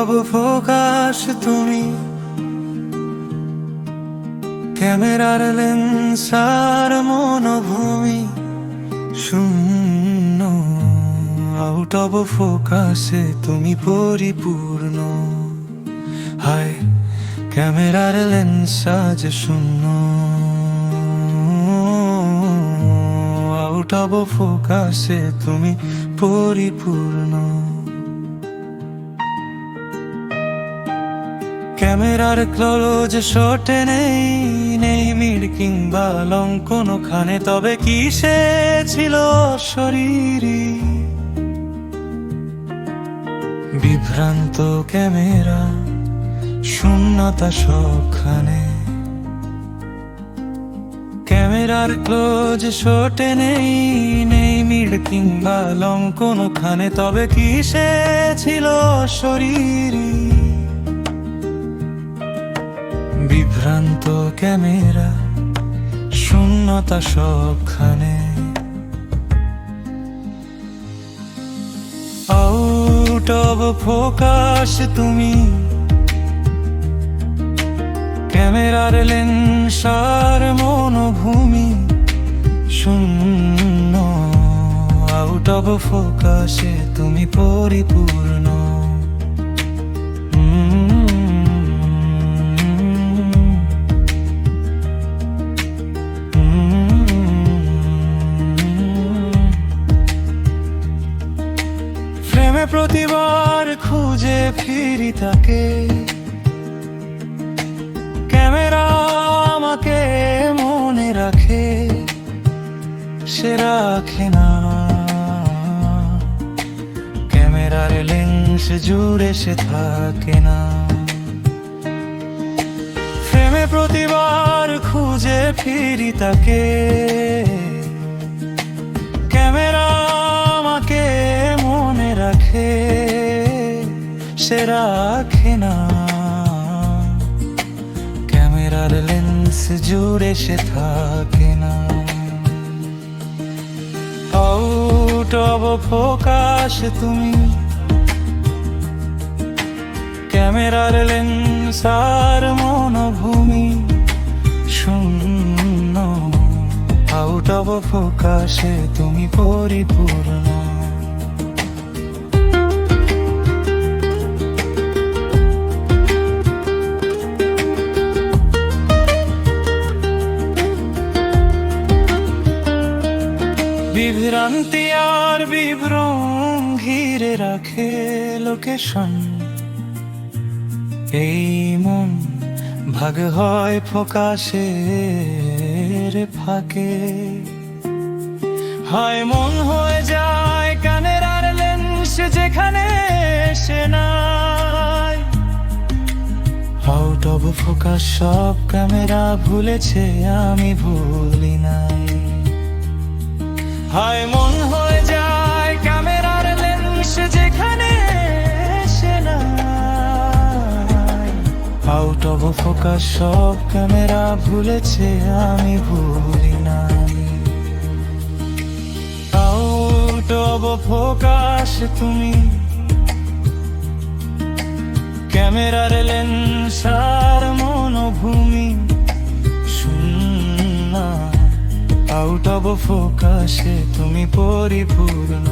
Of focus তুমি, ক্যামেরার lens আর মনোভূমি শূন্য। আউট অফ ফোকাসে তুমি পরিপূর্ণ। হায় ক্যামেরার লেন্স আজ শূন্য। আউট অফ ফোকাসে তুমি পরিপূর্ণ। ক্যামেরার ক্লোজ শটে নেই মিড কিংবা লং কোনোখানে, তবে কি সে ছিল শরীরী। বিভ্রান্ত ক্যামেরা, শূন্যতা সবখানে। ক্যামেরার ক্লোজ শটে নেই মিড কিংবা লং কোনোখানে, তবে কি সে ছিল শরীরী। বিভ্রান্ত ক্যামেরা, শূন্যতা সবখানে। আউট অফ ফোকাস তুমি, ক্যামেরার লেন্স আর মনোভূমি শূন্য। আউট অফ ফোকাসে তুমি পরিপূর্ণ। ফ্রেমে প্রতিবার খুঁজে ফিরি তাকে, ক্যামেরা আমাকে মনে রাখে, সে রাখে না। ক্যামেরার লেন্স জুড়ে সে থাকে না। ফ্রেমে প্রতিবার খুঁজে ফিরি তাকে, ক্যামেরা আমাকে মনে রাখে, সে রাখে না। ক্যামেরার লেন্স জুড়ে সে থাকে না। আউট অফ ফোকাস তুমি, ক্যামেরার লেন্স আর মনোভূমি শূন্য। আউট অফ ফোকাসে তুমি পরিপূর্ণ। বিভ্রান্তি আর বিভ্রম ঘিরে রাখে লোকেশন। এই মন ভাগ হয় ফোকাসের ফাঁকে। হয় মন হয়ে যায় ক্যামেরার লেন্স যেখানে সে নাই। আউট অফ ফোকাস সব ক্যামেরা ভুলেছে, আমি ভুলি নাই। হায় মন হয়ে যায় ক্যামেরার লেন্স যেখানে সে নাই। আউট অফ ফোকাস সব ক্যামেরা ভুলেছে, আমি ভুলি নাই। আউট অফ ফোকাস তুমি, ক্যামেরার লেন্স আর মনোভূমি শূন্য। আউট অফ ফোকাসে তুমি পরিপূর্ণ।